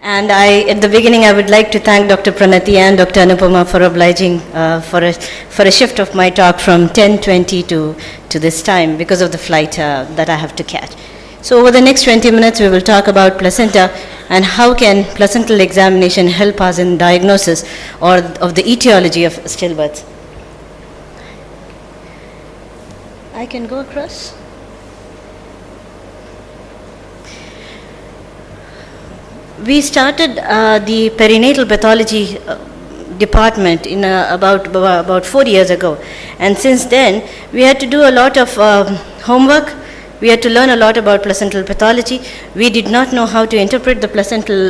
And at the beginning, I would like to thank Dr. Pranati and Dr. Anupama for obliging for a shift of my talk from 10:20 to this time because of the flight that I have to catch. So over the next 20 minutes, we will talk about placenta and how can placental examination help us in diagnosis or of the etiology of stillbirth. I can go across. We started the perinatal pathology department in about 4 years ago, and since then we had to do a lot of homework. We had to learn a lot about placental pathology. We did not know how to interpret the placental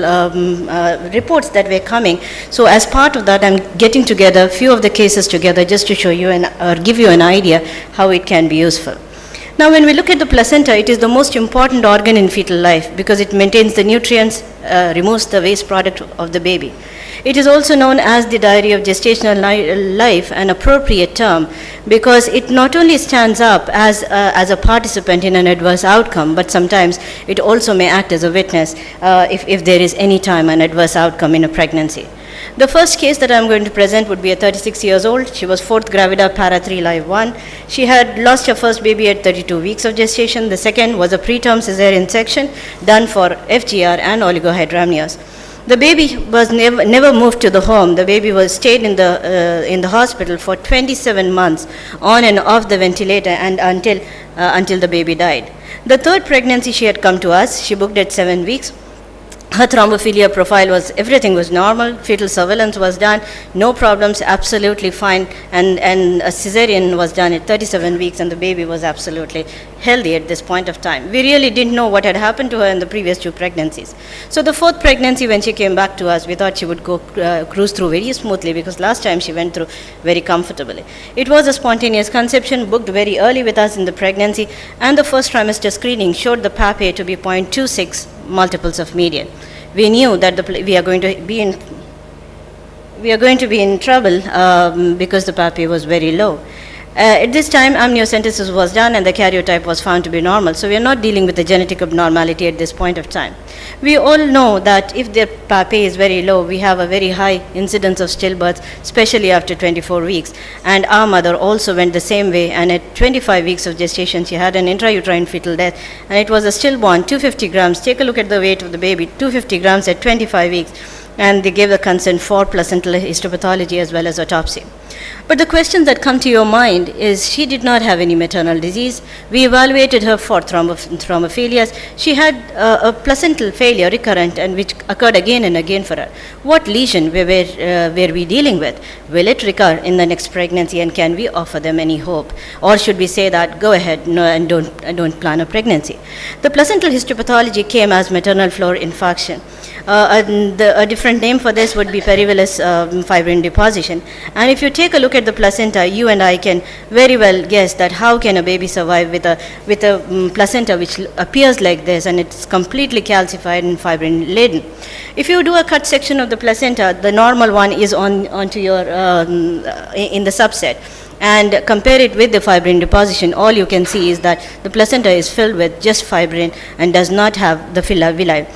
reports that were coming. So as part of that, I'm getting together a few of the cases together just to show you or give you an idea how it can be useful. Now, when we look at the placenta, it is the most important organ in fetal life because it maintains the nutrients, removes the waste product of the baby. It is also known as the diary of gestational life, an appropriate term, because it not only stands up as a participant in an adverse outcome, but sometimes it also may act as a witness if there is any time an adverse outcome in a pregnancy. The first case that I'm going to present would be a 36 years old. She was 4th gravida, para 3 live 1. She had lost her first baby at 32 weeks of gestation. The second was a preterm cesarean section done for FGR and oligohydramnios. The baby was never moved to the home. The baby was stayed in the hospital for 27 months on and off the ventilator and until the baby died. The third pregnancy she had come to us. She booked at 7 weeks. Her thrombophilia profile everything was normal, fetal surveillance was done, no problems, absolutely fine, and a cesarean was done at 37 weeks and the baby was absolutely healthy at this point of time. We really didn't know what had happened to her in the previous 2 pregnancies. So the 4th pregnancy, when she came back to us, we thought she would go cruise through very smoothly because last time she went through very comfortably. It was a spontaneous conception, booked very early with us in the pregnancy, and the first trimester screening showed the PAPA to be 0.26 multiples of median. We knew that we are going to be in trouble because the PAPA was very low. At this time, amniocentesis was done and the karyotype was found to be normal. So we are not dealing with a genetic abnormality at this point of time. We all know that if the PAPA is very low, we have a very high incidence of stillbirths, especially after 24 weeks. And our mother also went the same way, and at 25 weeks of gestation, she had an intrauterine fetal death, and it was a stillborn, 250 grams. Take a look at the weight of the baby, 250 grams at 25 weeks. And they gave the consent for placental histopathology as well as autopsy. But the questions that come to your mind is she did not have any maternal disease. We evaluated her for thrombophilias. She had a placental failure recurrent and which occurred again and again for her. What lesion were we dealing with? Will it recur in the next pregnancy and can we offer them any hope? Or should we say that go ahead and don't plan a pregnancy? The placental histopathology came as maternal floor infarction. A different name for this would be perivillous fibrin deposition. And if you take a look at the placenta, you and I can very well guess that how can a baby survive with a placenta which appears like this and it's completely calcified and fibrin laden. If you do a cut section of the placenta, the normal one is onto your in the subset, and compare it with the fibrin deposition, all you can see is that the placenta is filled with just fibrin and does not have the villi.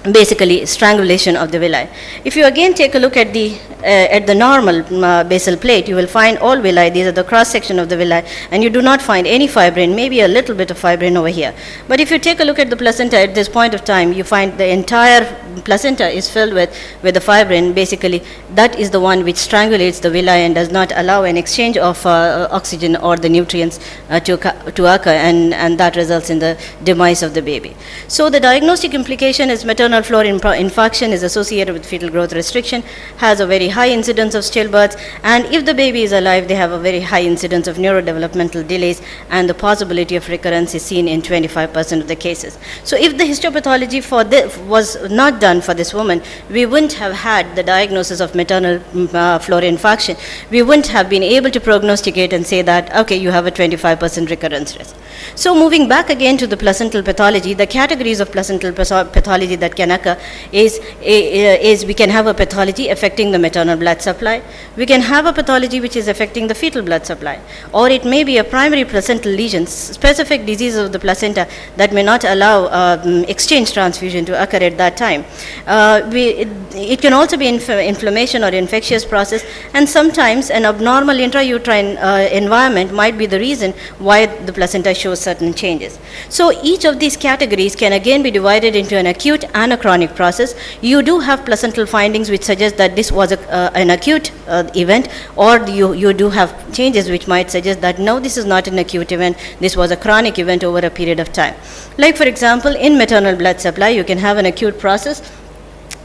Basically strangulation of the villi. If you again take a look at the normal basal plate, you will find all villi. These are the cross section of the villi, and you do not find any fibrin, maybe a little bit of fibrin over here. But if you take a look at the placenta at this point of time, you find the entire placenta is filled with the fibrin. Basically, that is the one which strangulates the villi and does not allow an exchange of oxygen or the nutrients to occur, and that results in the demise of the baby. So the diagnostic implication is maternal floor infarction is associated with fetal growth restriction, has a very high incidence of stillbirths, and if the baby is alive, they have a very high incidence of neurodevelopmental delays, and the possibility of recurrence is seen in 25% of the cases. So if the histopathology for this was not done for this woman, we wouldn't have had the diagnosis of maternal floor infarction. We wouldn't have been able to prognosticate and say that, okay, you have a 25% recurrence risk. So moving back again to the placental pathology, the categories of placental pathology that can occur is we can have a pathology affecting the maternal maternal blood supply. We can have a pathology which is affecting the fetal blood supply, or it may be a primary placental lesion, specific disease of the placenta that may not allow exchange transfusion to occur at that time. It can also be inflammation or infectious process, and sometimes an abnormal intrauterine environment might be the reason why the placenta shows certain changes. So each of these categories can again be divided into an acute and a chronic process. You do have placental findings which suggest that this was an acute event, or you do have changes which might suggest that no, this is not an acute event, this was a chronic event over a period of time. Like for example, in maternal blood supply, you can have an acute process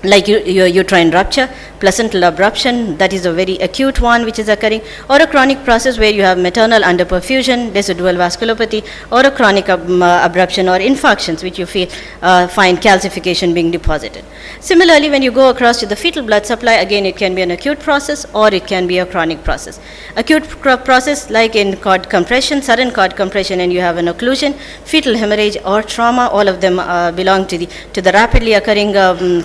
like uterine rupture, placental abruption, that is a very acute one which is occurring, or a chronic process where you have maternal underperfusion, residual vasculopathy, or a chronic abruption or infarctions which you find calcification being deposited. Similarly, when you go across to the fetal blood supply, again it can be an acute process or it can be a chronic process. Acute process like in cord compression, sudden cord compression, and you have an occlusion, fetal hemorrhage or trauma, all of them belong to the rapidly occurring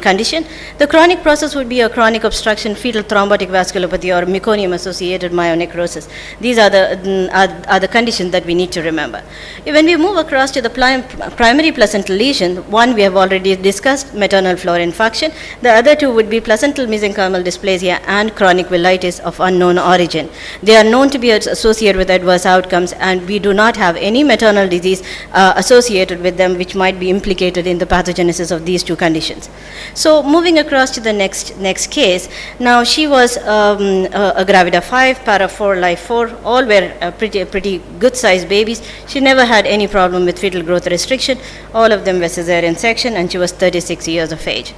condition. The chronic process would be a chronic obstruction, fetal thrombotic vasculopathy, or meconium-associated myonecrosis. These are the conditions that we need to remember. When we move across to the primary placental lesion, one we have already discussed, maternal floor infarction. The other two would be placental mesenchymal dysplasia and chronic villitis of unknown origin. They are known to be associated with adverse outcomes, and we do not have any maternal disease associated with them which might be implicated in the pathogenesis of these two conditions. So moving across to the next case, now she was a gravida 5, para 4, life 4, all were pretty good sized babies. She never had any problem with fetal growth restriction. All of them were cesarean section, and she was 36 years of age.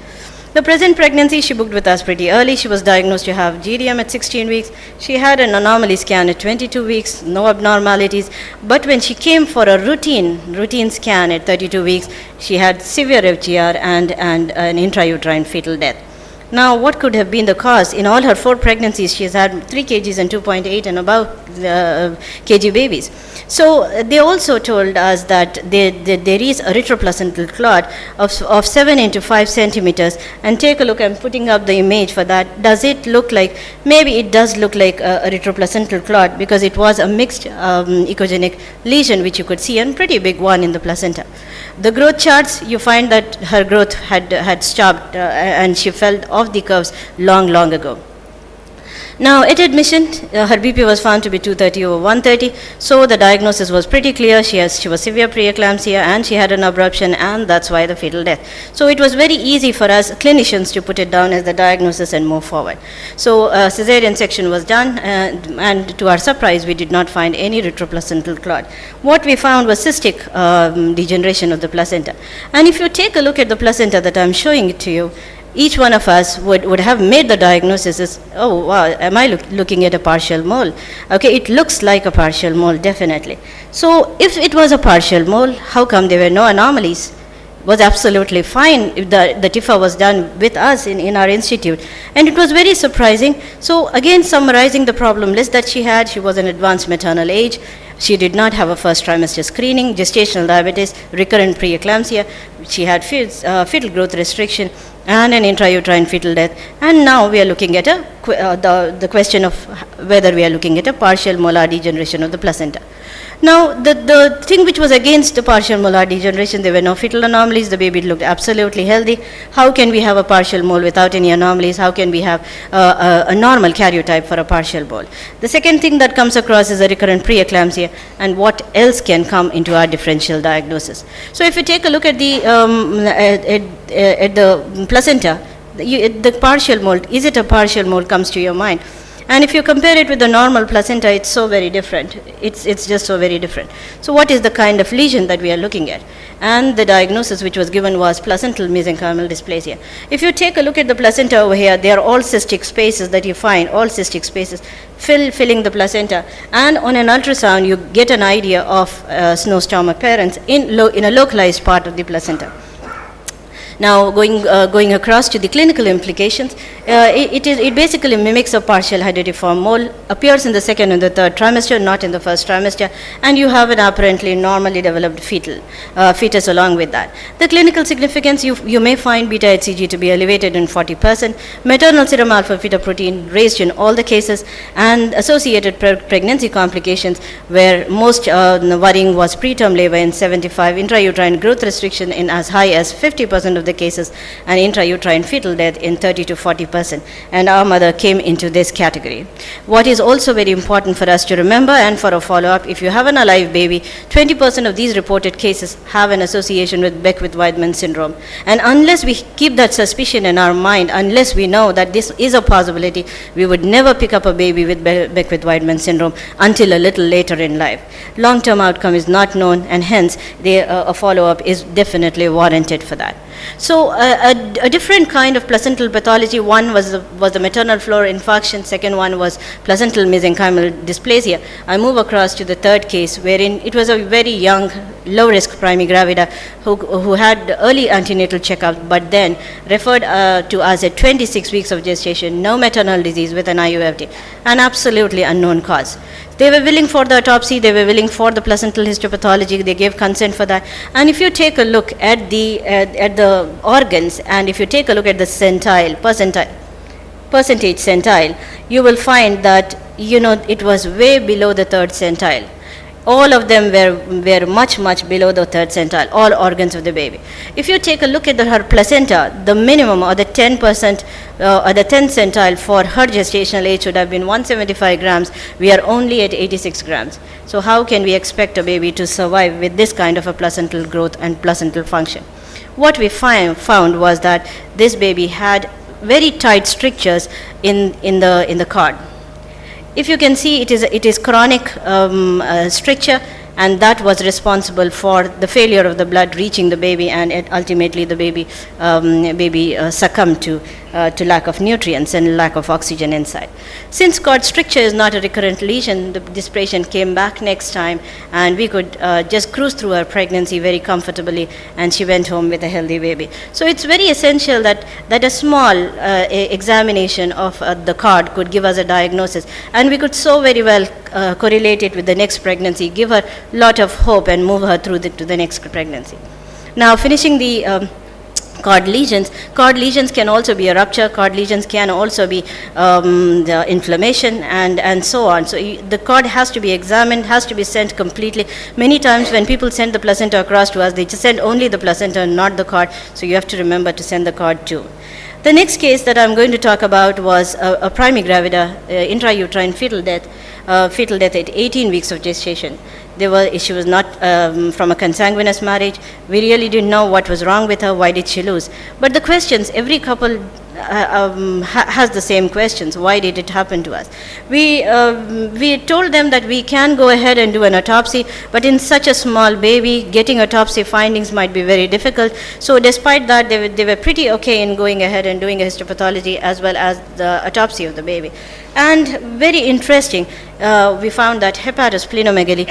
The present pregnancy she booked with us pretty early. She was diagnosed to have GDM at 16 weeks. She had an anomaly scan at 22 weeks, no abnormalities. But when she came for a routine scan at 32 weeks, she had severe FGR and an intrauterine fetal death. Now, what could have been the cause? In all her 4 pregnancies, she has had 3 kgs and 2.8 and above kg babies. So they also told us that there is a retroplacental clot of 7 into 5 centimeters. And take a look, I'm putting up the image for that. Does it look like, maybe it does look like a retroplacental clot, because it was a mixed echogenic lesion which you could see, and pretty big one in the placenta. The growth charts, you find that her growth had stopped and she fell off the curves long ago. Now, at admission, her BP was found to be 230 over 130, so the diagnosis was pretty clear. She was severe preeclampsia and she had an abruption, and that's why the fetal death. So it was very easy for us clinicians to put it down as the diagnosis and move forward. So cesarean section was done, and to our surprise, we did not find any retroplacental clot. What we found was cystic degeneration of the placenta. And if you take a look at the placenta that I'm showing it to you, each one of us would have made the diagnosis as, oh wow, am I looking at a partial mole? Okay, it looks like a partial mole, definitely. So if it was a partial mole, how come there were no anomalies? It was absolutely fine if the TIFA was done with us in our institute. And it was very surprising. So again, summarizing the problem list that she had, she was an advanced maternal age. She did not have a first trimester screening, gestational diabetes, recurrent preeclampsia. She had fetal growth restriction and an intrauterine fetal death. And now we are looking at the question of whether we are looking at a partial molar degeneration of the placenta. Now, the thing which was against the partial molar degeneration, there were no fetal anomalies. The baby looked absolutely healthy. How can we have a partial mole without any anomalies? How can we have a normal karyotype for a partial mole? The second thing that comes across is a recurrent preeclampsia, and what else can come into our differential diagnosis. So if you take a look at the placenta, the partial mole, is it a partial mole, comes to your mind. And if you compare it with the normal placenta, it's so very different. It's just so very different. So what is the kind of lesion that we are looking at? And the diagnosis which was given was placental mesenchymal dysplasia. If you take a look at the placenta over here, they are all cystic spaces that you find, all cystic spaces filling the placenta. And on an ultrasound, you get an idea of snow storm appearance in a localized part of the placenta. Now, going across to the clinical implications, it basically mimics a partial hydatidiform mole, appears in the second and the third trimester, not in the first trimester, and you have an apparently normally developed fetus along with that. The clinical significance, you may find beta HCG to be elevated in 40%, maternal serum alpha fetoprotein raised in all the cases, and associated pregnancy complications where most worrying was preterm labor in 75, intrauterine growth restriction in as high as 50% of the cases, and intrauterine fetal death in 30 to 40%. And our mother came into this category. What is also very important for us to remember and for a follow-up, if you have an alive baby, 20% of these reported cases have an association with Beckwith-Weidman syndrome. And unless we keep that suspicion in our mind, unless we know that this is a possibility, we would never pick up a baby with Beckwith-Weidman syndrome until a little later in life. Long-term outcome is not known, and hence a follow-up is definitely warranted for that. So a different kind of placental pathology, one was the maternal floor infarction, second one was placental mesenchymal dysplasia. I move across to the third case, wherein it was a very young, low-risk primigravida who had early antenatal checkup, but then referred to us at 26 weeks of gestation, no maternal disease with an IUFD, an absolutely unknown cause. They were willing for the autopsy, they were willing for the placental histopathology, they gave consent for that. And if you take a look at the organs, and if you take a look at the percentage centile, you will find that, it was way below the third centile. All of them were much, much below the third centile, all organs of the baby. If you take a look at her placenta, the minimum or the 10% or the 10th centile for her gestational age should have been 175 grams. We are only at 86 grams. So how can we expect a baby to survive with this kind of a placental growth and placental function? What we found was that this baby had very tight strictures in the cord. If you can see, it is chronic stricture, and that was responsible for the failure of the blood reaching the baby, and ultimately the baby succumbed to lack of nutrients and lack of oxygen inside. Since cord stricture is not a recurrent lesion, this patient came back next time, and we could just cruise through her pregnancy very comfortably, and she went home with a healthy baby. So it's very essential that a small examination of the cord could give us a diagnosis, and we could so very well correlate it with the next pregnancy, give her a lot of hope, and move her through to the next pregnancy. Now, finishing the cord lesions. Cord lesions can also be a rupture. Cord lesions can also be the inflammation and so on. So the cord has to be examined, has to be sent completely. Many times when people send the placenta across to us, they just send only the placenta, not the cord. So you have to remember to send the cord too. The next case that I'm going to talk about was a primigravida, intrauterine fetal death at 18 weeks of gestation. She was not from a consanguineous marriage. We really didn't know what was wrong with her. Why did she lose? But the questions, every couple has the same questions. Why did it happen to us? We told them that we can go ahead and do an autopsy, but in such a small baby, getting autopsy findings might be very difficult. So despite that, they were pretty okay in going ahead and doing a histopathology as well as the autopsy of the baby. And very interesting, we found that hepatosplenomegaly,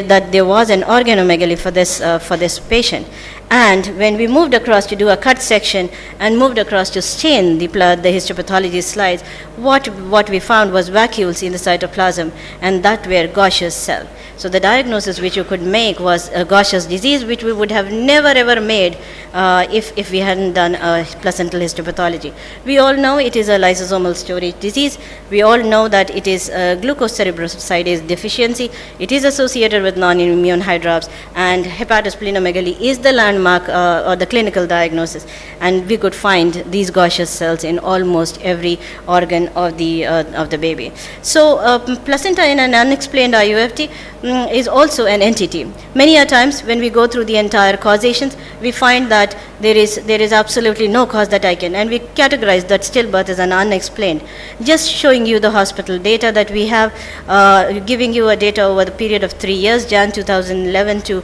that there was an organomegaly for this patient. And when we moved across to do a cut section and moved across to stain the histopathology slides, what we found was vacuoles in the cytoplasm, and that were Gaucher's cell. So the diagnosis which you could make was a Gaucher's disease, which we would have never ever made if we hadn't done a placental histopathology. We all know it is a lysosomal storage disease. We all know that it is glucose cerebrosidase deficiency. It is associated with non-immune hydrops, and hepatosplenomegaly is the landmark or the clinical diagnosis. And we could find these Gaucher's cells in almost every organ of the baby. So placenta in an unexplained IUFT is also an entity. Many a times when we go through the entire causations, we find that there is absolutely no cause that I can, and we categorize that stillbirth as an unexplained. Just showing you the hospital data that we have, giving you a data over the period of 3 years, Jan 2011 to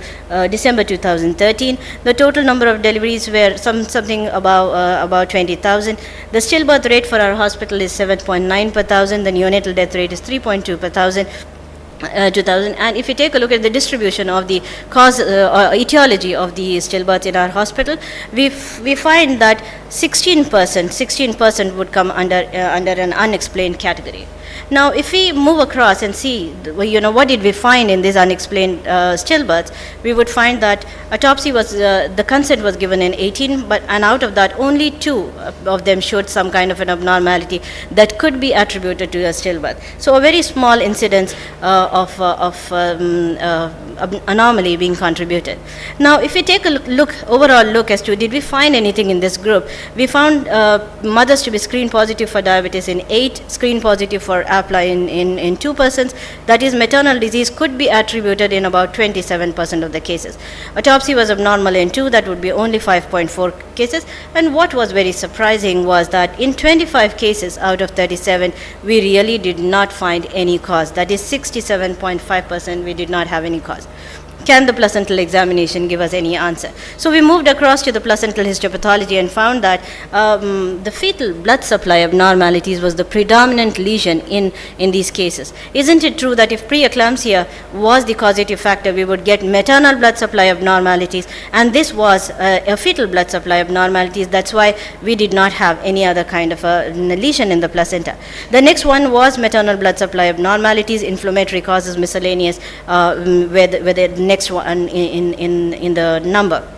December 2013. The total number of deliveries were something about 20,000. The stillbirth rate for our hospital is 7.9 per thousand. The neonatal death rate is 3.2 per thousand. 2000. And if you take a look at the distribution of the cause or etiology of the stillbirths in our hospital, we find that 16% would come under an unexplained category. Now, if we move across and see, what did we find in these unexplained stillbirths, we would find that autopsy was, the consent was given in 18, and out of that, only 2 of them showed some kind of an abnormality that could be attributed to a stillbirth. So, a very small incidence of anomaly being contributed. Now, if we take a overall look as to did we find anything in this group, we found mothers to be screen positive for diabetes in 8, screen positive for APLA in 2 persons. That is, maternal disease could be attributed in about 27% of the cases. Autopsy was abnormal in 2, that would be only 5.4 cases. And what was very surprising was that in 25 cases out of 37, we really did not find any cause. That is 67.5%, we did not have any cause. Can the placental examination give us any answer? So we moved across to the placental histopathology and found that the fetal blood supply abnormalities was the predominant lesion in these cases. Isn't it true that if preeclampsia was the causative factor, we would get maternal blood supply abnormalities, and this was a fetal blood supply abnormalities? That's why we did not have any other kind of a lesion in the placenta. The next one was maternal blood supply abnormalities, inflammatory causes, miscellaneous, where the next one in the number.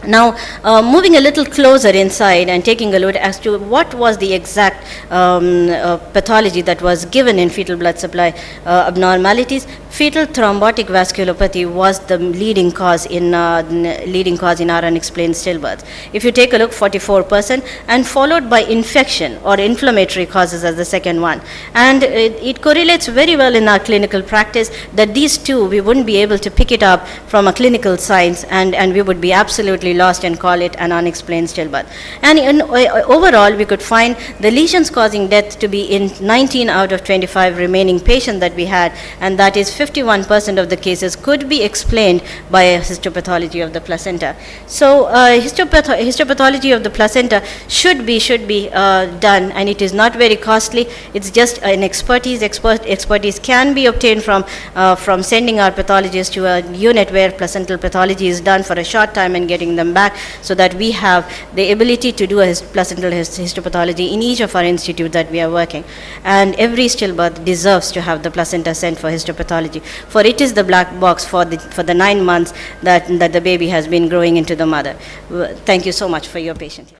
Now, moving a little closer inside and taking a look as to what was the exact pathology that was given in fetal blood supply abnormalities, fetal thrombotic vasculopathy was the leading cause in our unexplained stillbirths. If you take a look, 44%, and followed by infection or inflammatory causes as the second one. And it correlates very well in our clinical practice that these two, we wouldn't be able to pick it up from a clinical science, and we would be absolutely lost and call it an unexplained stillbirth. And overall, we could find the lesions causing death to be in 19 out of 25 remaining patients that we had, and that is 51% of the cases could be explained by a histopathology of the placenta. So histopathology of the placenta should be done, and it is not very costly. It's just an expertise. Expertise can be obtained from sending our pathologists to a unit where placental pathology is done for a short time and getting them back, so that we have the ability to do a placental histopathology in each of our institutes that we are working. And every stillbirth deserves to have the placenta sent for histopathology, for it is the black box for the 9 months that the baby has been growing into the mother. Thank you so much for your patience.